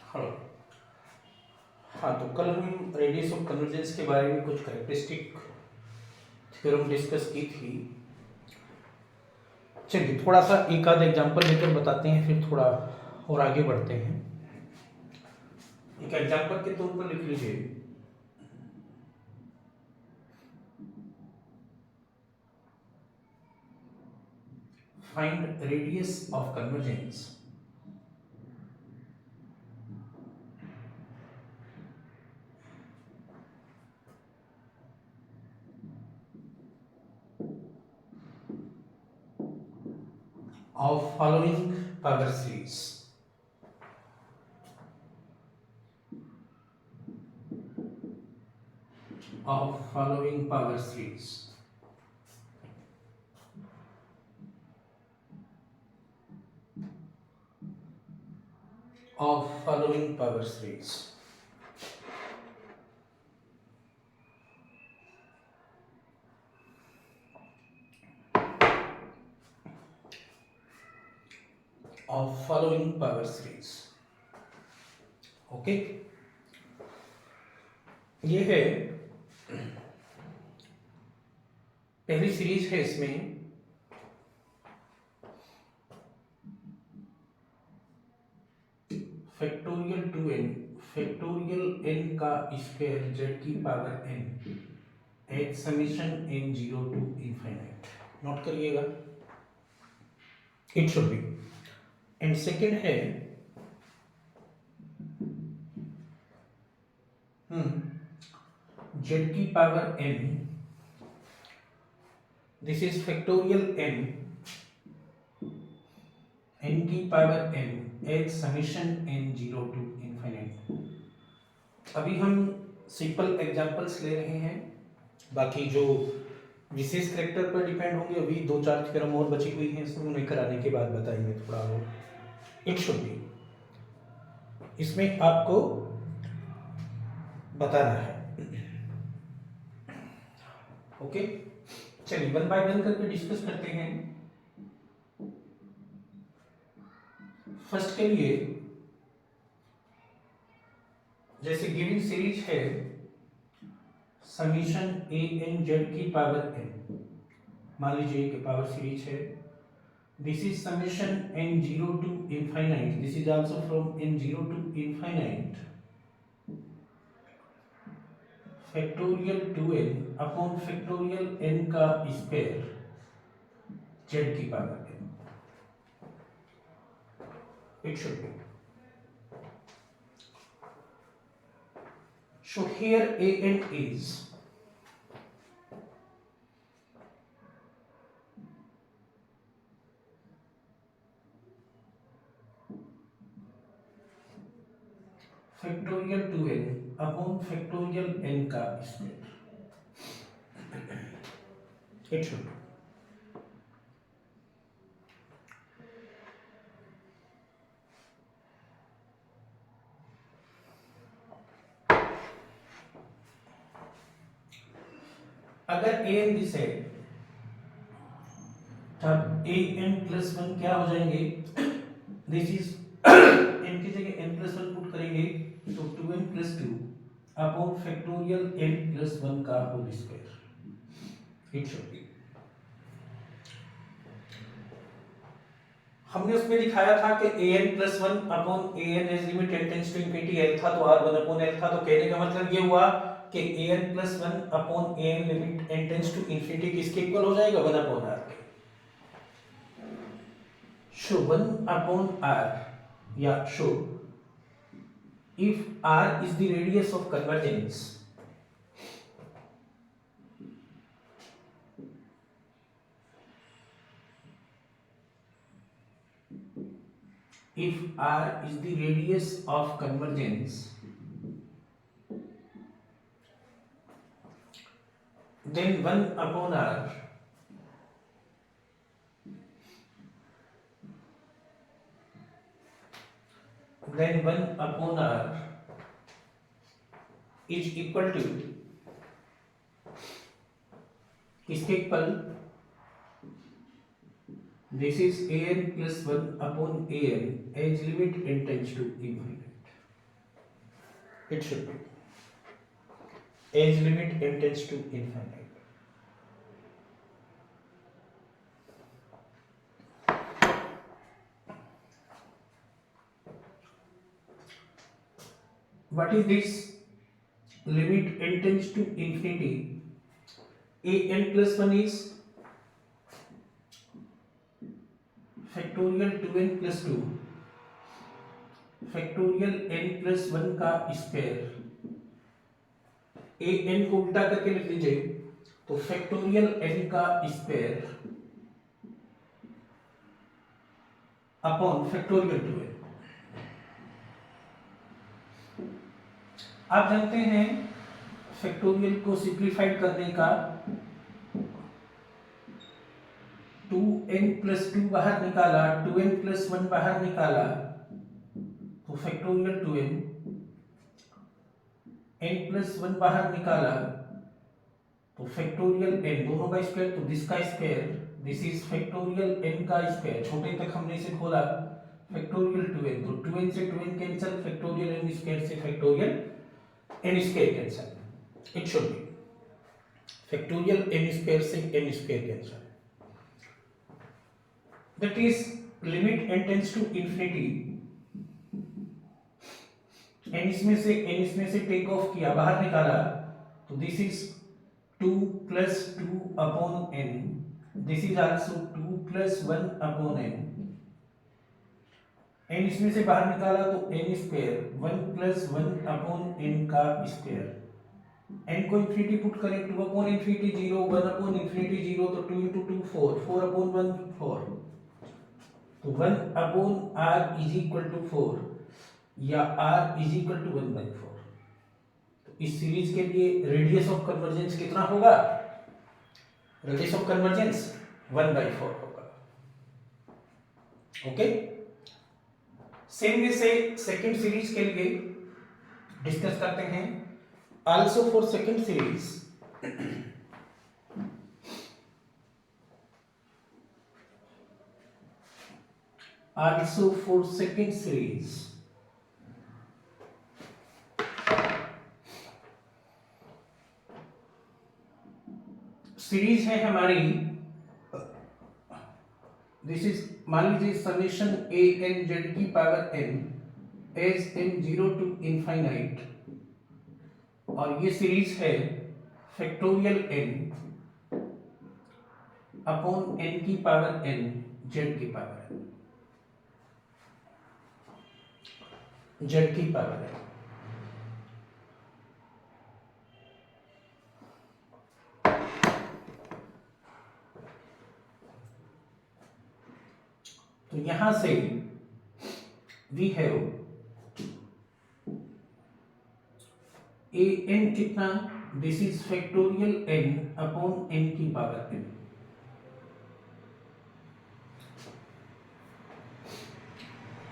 हाँ। हाँ, तो कल हम रेडियस ऑफ कन्वर्जेंस के बारे में कुछ कैरेक्टरिस्टिक थ्योरम डिस्कस की थी। चलिए थोड़ा सा एक आध एग्जांपल लेकर बताते हैं, फिर थोड़ा और आगे बढ़ते हैं। एक एग्जांपल के तौर पर लिख लीजिए, find radius of convergence of following power series. Of following power series. Of following power series. Of following power series. Okay, ये है पहली सीरीज है। इसमें फैक्टोरियल 2n फैक्टोरियल n का स्क्वायर z की power n at summation n 0 to infinite. Note करिएगा, it should be. And second है z की power n, this is factorial n की power n at summation n 0 to infinite. अभी हम simple examples ले रहे हैं, बाकी जो विशेष करेक्टर पर डिपेंड होंगे। अभी दो चार थ्योरम और बची हुई हैं, इसमें उन्हें कराने के बाद बताएंगे थोड़ा और। इट शुड बी, इसमें आपको बताना है। ओके, चलिए वन बाय वन करके डिस्कस करते हैं। फर्स्ट के लिए, जैसे गिवन सीरीज है समीशन ए एन जेड की पावर n, मान लीजिए कि पावर सीरीज है। This is summation n 0 to infinite, this is also from n 0 to infinite factorial 2n upon factorial n का स्क्वायर z की power n। It should be, so here an is factorial 2n upon factorial n का square. It should B, अगर an this है तब an plus one क्या हो जाएंगे, this is n की जगह n प्लस वन पुट करेंगे तो 2n plus two upon factorial n plus one का whole square. It should be, हमने उसमें दिखाया था कि an plus one upon an as limit n tends to infinity l था, तो r वन अपॉन l था। तो कहने का मतलब ये हुआ कि an plus one upon an limit n tends to infinity किसके इक्वल हो जाएगा, वन अपॉन r के। शो वन अपॉन r या so if r is the radius of convergence, if r is the radius of convergence, then 1 upon r is equal to किसके equal, this is an plus 1 upon an as limit n tends to infinity. It should be age limit n tends to infinite. What is this limit n tends to infinity? A n plus 1 is factorial 2n plus 2 factorial n plus 1 का square. A N को उल्टा करके लिख लीजिए तो factorial n का square upon factorial 2n। आप जानते हैं फैक्टोरियल को सिंप्लीफाइड करने का 2n plus 2 बाहर निकाला, 2n plus 1 बाहर निकाला तो फैक्टोरियल 2n, n plus 1 बाहर निकाला तो फैक्टोरियल n, दोनों का स्क्वायर तो दिस का square, this is factorial n का स्क्वायर। छोटे तक हमने इसे खोला फैक्टोरियल 2n, तो 2n से 2n cancel, factorial n square से factorial n square cancel. It should be factorial n square से n square cancel. That is limit n tends to infinity, n इसमें से टेक ऑफ किया, बाहर निकाला तो this is 2 plus 2 upon n, this is also 2 plus 1 upon n, n इसमें से बाहर निकाला तो n square 1 plus 1 upon n का स्क्वायर। n को इंफिनिटी पुट करें 2 upon infinity 0, 1 upon infinity 0 तो 2 into 2 4, 4 upon 1 4, तो 1 अपॉन r इज इक्वल टू 4 या r इज इक्वल टू 1/4। तो इस सीरीज के लिए रेडियस ऑफ कन्वर्जेंस कितना होगा? रेडियस ऑफ कन्वर्जेंस 1/4 होगा। ओके, सेम वे से सेकंड सीरीज के लिए डिस्कस करते हैं। Also for second series also for second series series है हमारी, दिस इज मान लीजिए समेशन a n z की power n as n 0 to infinite, और ये सीरीज है फैक्टोरियल n अपॉन n की पावर n z की पावर n, z की पावर है। तो यहां से वी हैव ए एन कितना, this is factorial n upon n की power n,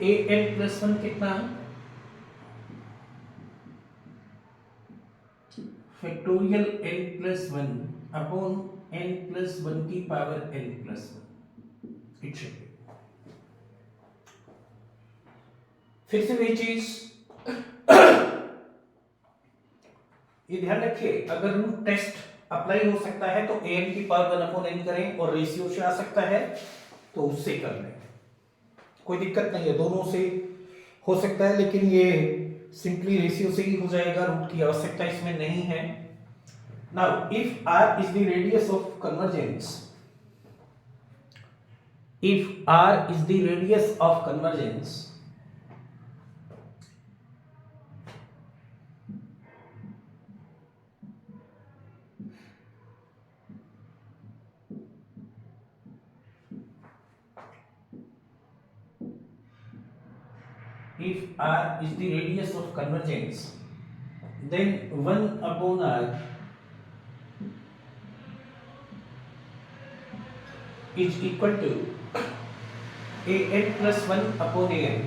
a n plus 1 कितना, factorial n plus 1 upon n plus 1 की power n plus 1। It should B फिर से वही चीज ये ध्यान रखिए, अगर रूट टेस्ट अप्लाई हो सकता है तो an की पावर 1 अपॉन n करें, और रेशियो से आ सकता है तो उससे कर लें, कोई दिक्कत नहीं है, दोनों से हो सकता है, लेकिन ये सिंपली रेशियो से ही हो जाएगा, रूट की आवश्यकता इसमें नहीं है। Now if r is the radius of convergence, if r is the radius of convergence, if r is the radius of convergence, then 1 upon r is equal to an plus 1 upon an,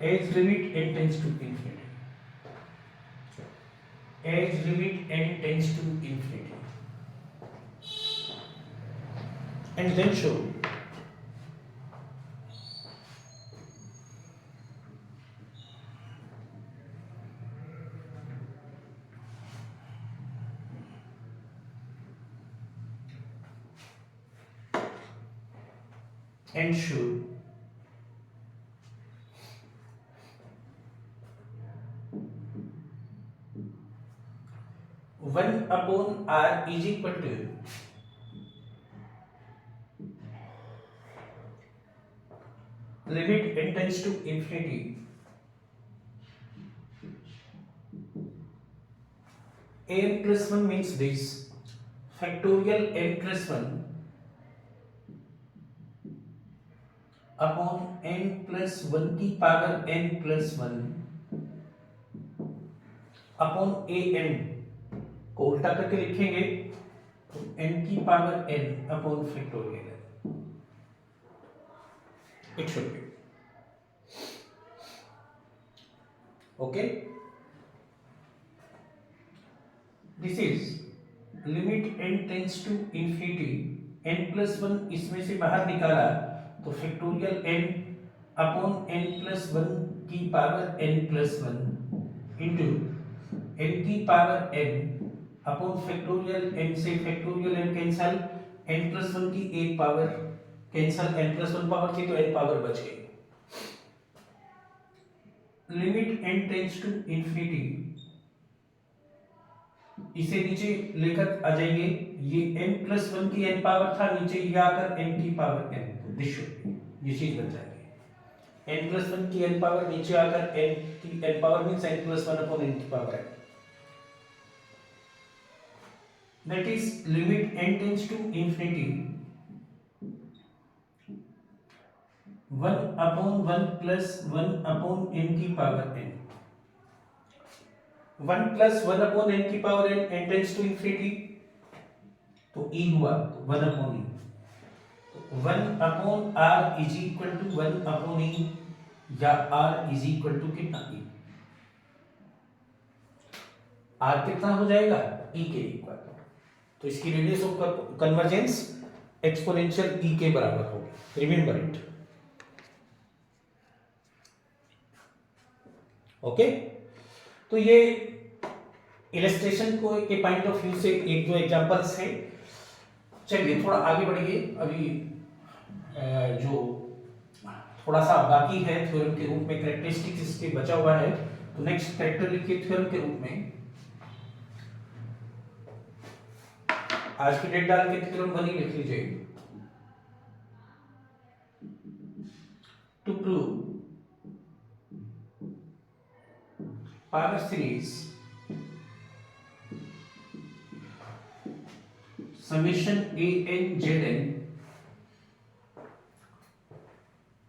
as limit n tends to infinity, as limit n tends to infinity, and then show ensure 1/r is equal to limit n tends to infinity n plus 1 means this factorial n plus 1 upon n plus 1 की power n plus 1 upon a n को उल्टा करके लिखेंगे तो n की power n upon factorial it should be okay. This is limit n tends to infinity n plus 1 इसमें से बाहर निकाला तो factorial n upon n plus 1 की power n plus 1 into n की power n upon factorial n से factorial n cancel n plus 1 की एक power cancel n plus 1 power थी तो n पावर बच गई. Limit n tends to infinity इसे नीचे लेकर आ जाएंगे ये n प्लस 1 की n पावर था नीचे ये आकर n की पावर n दिस शुड ये चीज बन जाएगी n प्लस 1 की n पावर नीचे आकर n की n power means n plus 1 upon n की power n. That is limit n tends to infinity 1/1 plus 1/n की पावर n 1 plus 1/n की power n n tends to infinity तो e हुआ तो 1/e तो 1/r is equal to 1/e या r is equal to कितना e r कितना हो जाएगा e के इक्वल तो इसकी radius of convergence exponential e के बराबर होगी. Remember it okay. तो ये इलस्ट्रेशन को के पॉइंट ऑफ व्यू से एक दो एग्जांपल्स है. चलिए थोड़ा आगे बढ़िए. अभी जो थोड़ा सा बाकी है थ्योरम के रूप में कैरेक्टरिस्टिक्स इसके बचा हुआ है तो नेक्स्ट कैरेक्टर लिखिए थ्योरम के रूप में. आज की डेट डाल के थ्योरम 1 ही लिख लीजिए. To prove power series summation a n z n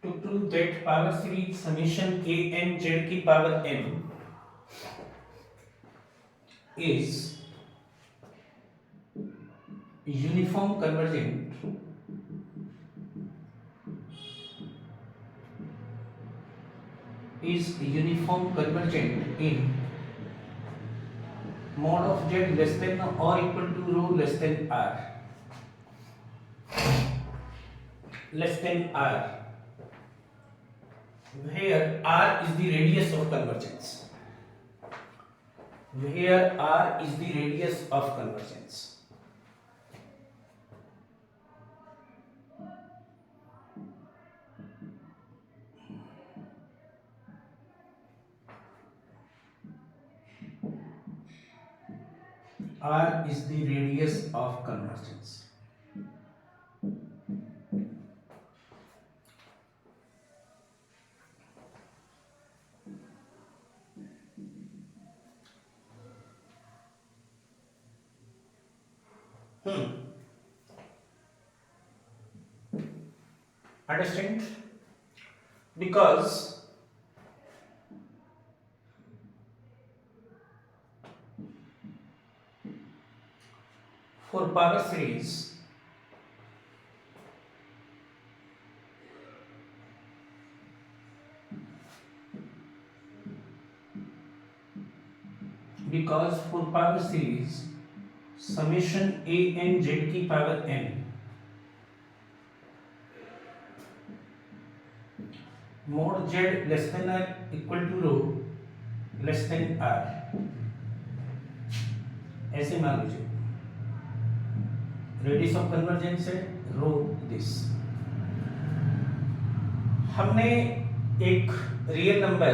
to prove that power series summation a n z की power n is uniform convergent in mod of z less than or equal to rho less than r where r is the radius of convergence R is the radius of convergence. Understand? Because for power series summation a n z की power n mod z less than or equal to rho less than r ऐसे मान लीजिए. Radius of convergence है रो this हमने एक real number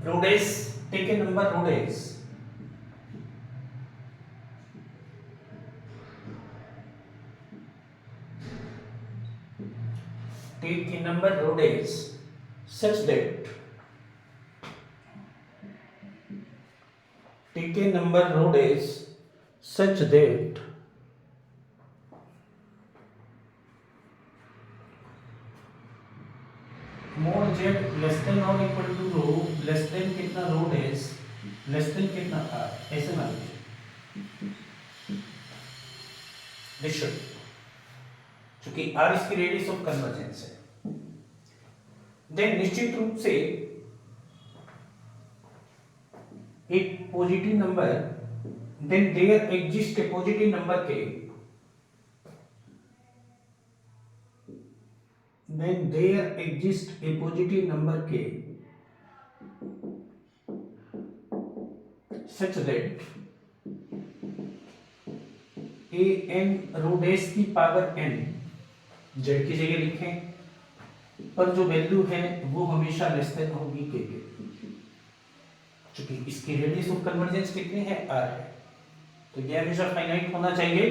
rho dash, take a number rho dash, take a number rodays such that take a number rodays such that mod z less than or equal to rho less than कितना rodays less than कितना r, ऐसे मान लीजिए this should, चूंकि r इसकी radius of convergence है, then निश्चित रूप से एक positive number, then there exist a positive number K, then there exists a positive number k such that a n rho dash की पावर n, z की जगह लिखें, पर जो वैल्यू है वो हमेशा लेस देन होगी k के, क्योंकि इसकी रेडियस ऑफ कन्वर्जेंस कितनी है r है, तो ये हमेशा फाइनाइट होना चाहिए।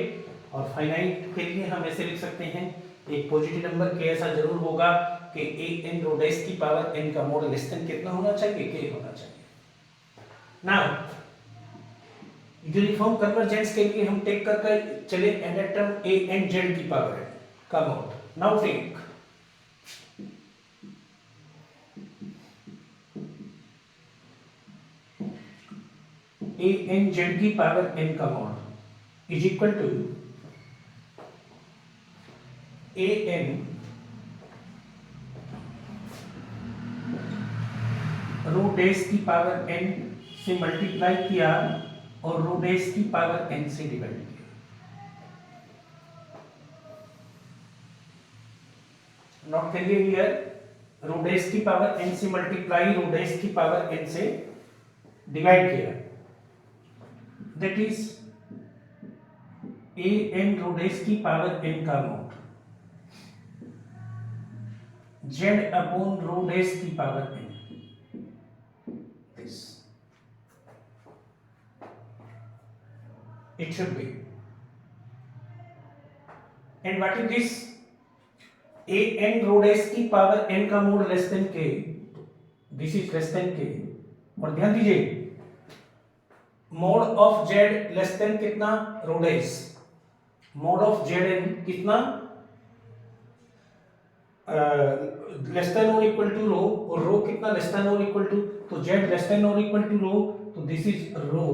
और फाइनाइट के लिए हम ऐसे लिख सकते हैं, एक पॉजिटिव नंबर के ऐसा जरूर होगा कि a n रो डैश की पावर n का मोड लेस देन कितना होना चाहिए, k होना चाहिए। नाउ यूनिफॉर्म कन्वर्जेंस के लिए हम टेक करके चले nth term a n z की पावर n का mod. Now take a n z की पावर n का mod is equal to a n rho dash की पावर n से मल्टीप्लाई किया और रो डैश की पावर n से डिवाइड किया। नोट करिए हियर, रो डैश की पावर n से मल्टीप्लाई रो डैश की पावर n से डिवाइड किया, that is a n rho dash की पावर n का mode z upon rho dash की power n, this it should be, and what is this, a n rho dash की power n का mod less than k, this is less than k, और ध्यान दीजिए mod of z less than कितना, rho dash, mod of zn कितना, less than और equal to rho, और rho कितना लेस देन और इक्वल टू, तो z लेस देन और इक्वल टू रो, तो this is rho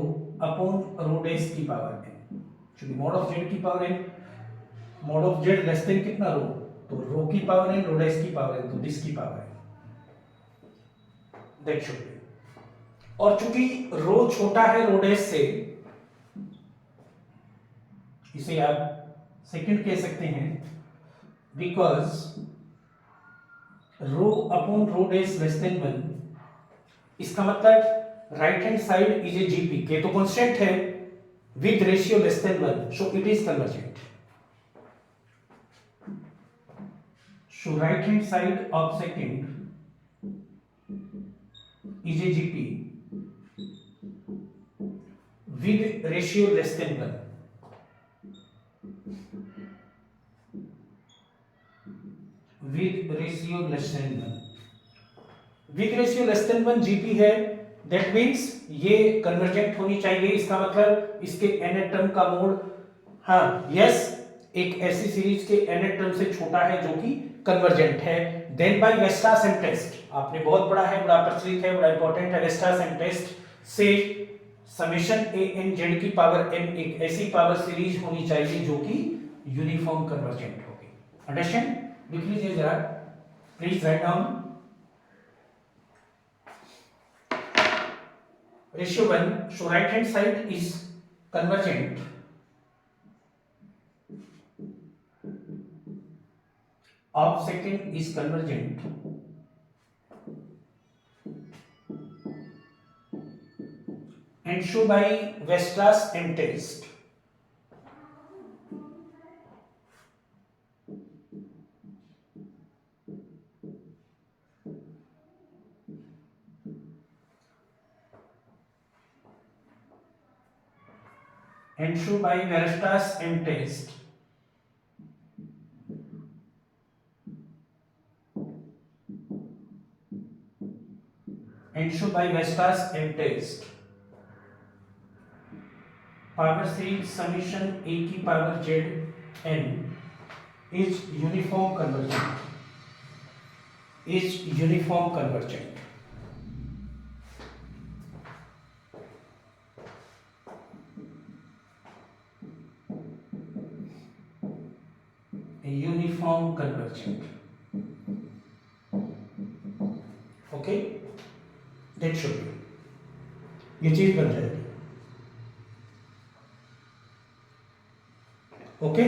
upon rho dash की पावर n, क्योंकि मोड ऑफ z की power n, mode of z less than कितना रो, तो रो की पावर n रो डैश की पावर n, तो दिस की power n, that should B. और चूंकि रो छोटा है रो डैश से, इसे आप सेकंड कह सकते हैं, because row upon rho dash less than 1, इसका मतलब right hand side is a GP, के तो कांस्टेंट है, with ratio less than 1, so it is convergent, so right hand side of second is a GP with ratio less than 1, with ratio less than 1, with ratio less than 1 GP है, that means ये convergent होनी चाहिए, इसका मतलब इसके nth term का mode, हाँ yes, एक ऐसी सीरीज के nth टर्म से छोटा है जो कि कन्वर्जेंट है, then by Weierstrass M test, आपने बहुत पढ़ा है, बड़ा प्रचलित है, बड़ा इंपॉर्टेंट है, वेस्टास एंड टेस्ट से समेशन a n z की पावर n एक ऐसी पावर सीरीज होनी चाहिए जो कि यूनिफॉर्म कन्वर्जेंट होगी। अंडरस्टैंड? लिख लीजिए जरा, please write down. Ratio 1, so right hand side is convergent of second is convergent and show by Weierstrass and test. and show by Weierstrass and test. And show by Weierstrass and test. Power series summation a की power z n is uniform convergent. Is uniform convergent. Uniform convergent. Okay, that should be, ये चीज बन जाएगी. Okay,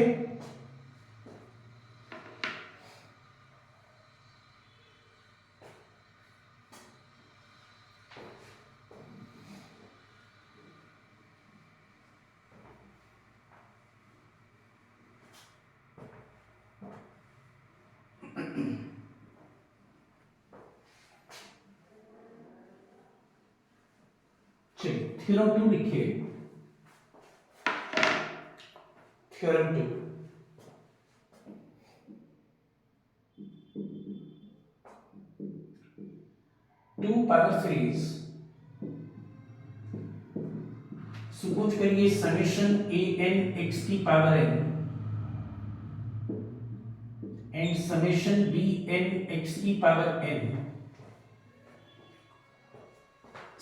चलिए theorem 2 लिखिए. Theorem 2, to power series. Suppose करिए summation a n x की power n and summation b n x की power n.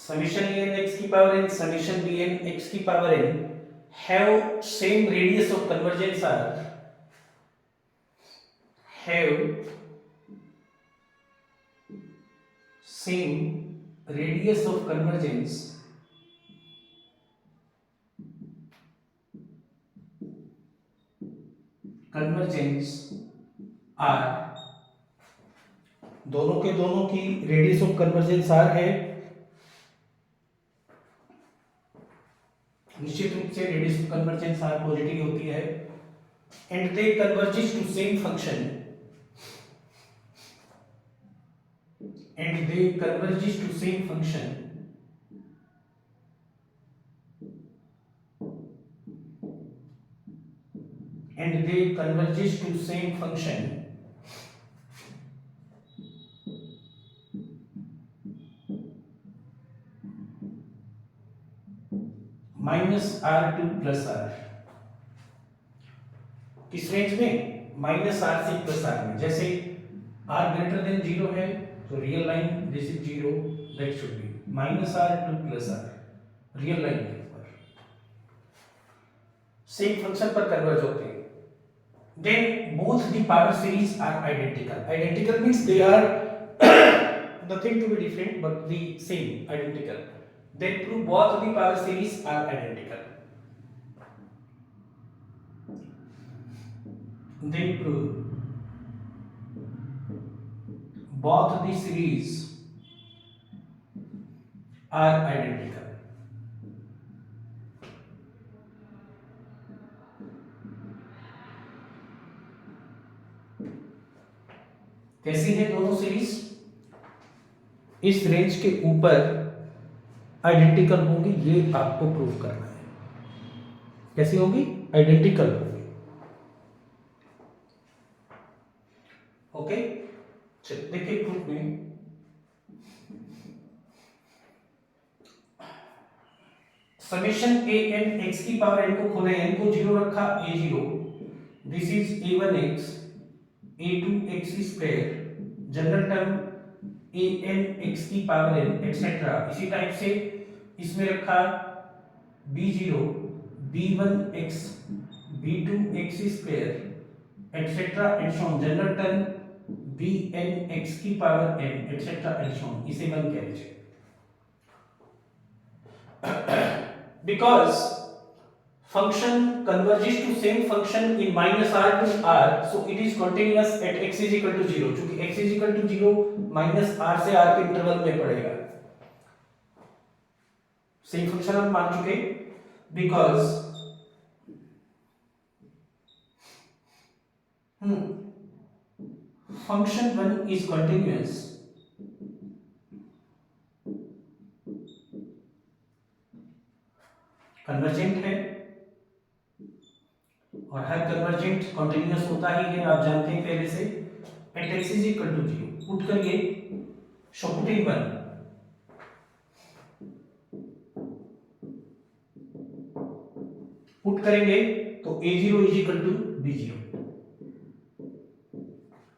Summation a n x की power n, summation b n x की power n have same radius of convergence are have same radius of convergence are, दोनों के दोनों की radius of convergence are है. निश्चित रूप से radius of convergence R positive होती है. And they converges to same function and they converges to same function minus R2 plus R. किस रेंज में? माइनस R से प्लस R में. जैसे R ग्रेटर देन 0 है तो real line this is 0, that should be minus R2 plus R. Real line के ऊपर same function पर कन्वर्ज होते हैं. Then both the power series are identical. Identical means they are nothing to be different but the same, identical. Then prove both the power series are identical. Then prove both the series are identical. कैसी है दोनों series? इस range के ऊपर identical होंगी, ये आपको prove करना है. कैसी होंगी? आइडेंटिकल होंगी. ओके, चलिए देखिए प्रूफ में. समेशन a n x की पावर n को खोले, n को 0 रखा, a0, this is a1x a2x square, general term a n x की पावर n एक्सेट्रा. इसी टाइप से इसमें रखा b0 b1x b2x square etcetera and so on. General term bn x की power n etcetera and so on. इसे 1 कह लीजिए. Because function converges to same function in minus r to r, so it is continuous at x is equal to 0. चूंकि x is equal to 0 minus r से r के interval में पड़ेगा. Same function हम मान चुके. Because function 1 is continuous convergent है convergent continuous होता ही है, आप जानते हैं पहले से। At x is equal to 0 put करिए, शो पुटिंग 1 पुट करेंगे तो a0 is equal to b0,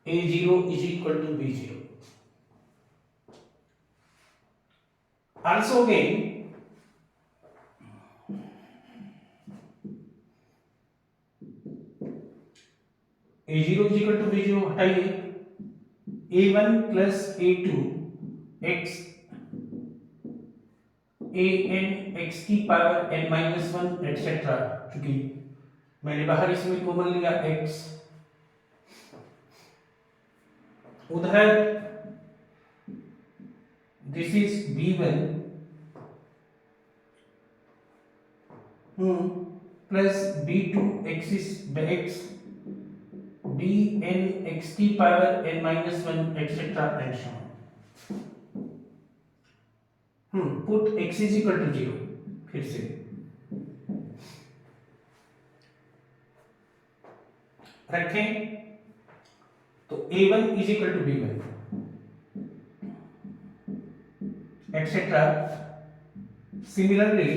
a0 is equal to b0। also again a0 is equal to b0 हटाइए, a1 plus a2 x an x की power n minus 1 etcetera, क्योंकि मैंने बाहर इसमें common लिया x, उधर this is b1 plus b2 x is x bn x की power n minus 1 etcetera and so on. Put x is equal to 0, फिर से रखें तो a1 is equal to b1 etcetera. Similarly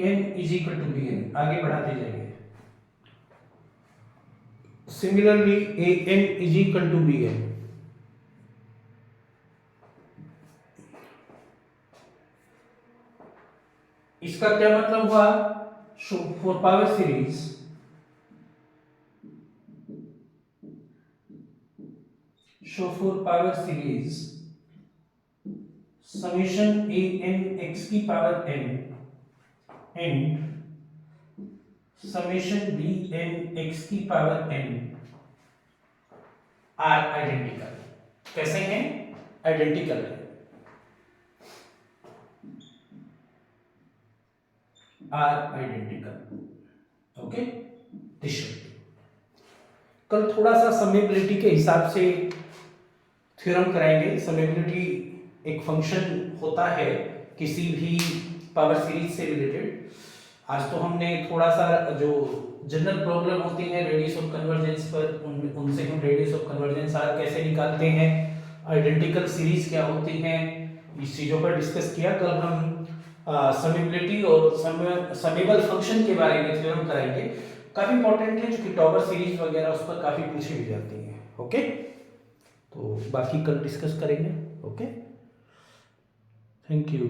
an is equal to bn, आगे बढ़ाते जाइए। Similarly an is equal to bn, इसका क्या मतलब हुआ? For power series show for power series summation an x की power n and summation bn x की power n are identical. कैसे हैं? आइडेंटिकल है, आर आइडेंटिकल। ओके, कल थोड़ा सा समेबिलिटी के हिसाब से थ्योरम कराएंगे। समेबिलिटी एक फंक्शन होता है किसी भी पावर सीरीज से रिलेटेड। आज तो हमने थोड़ा सा जो जनरल प्रॉब्लम होती है रेडियस ऑफ कन्वर्जेंस पर, उनसे हम रेडियस ऑफ कन्वर्जेंस आर कैसे निकालते हैं, आइडेंटिकल सीरीज क्या होती हैं, इस चीज़ों पर डिस्कस किया। कल हम समेबिलिटी और समेबल फंक्शन के बारे में थ्योरम कराएंगे। काफी इंपॉर्टेंट है, क्योंकि टॉवर सीरीज वगैरह उस पर काफी पूछी भी जाती हैं। ओके, तो बाकी कल डिस्कस करेंगे। Okay, thank you.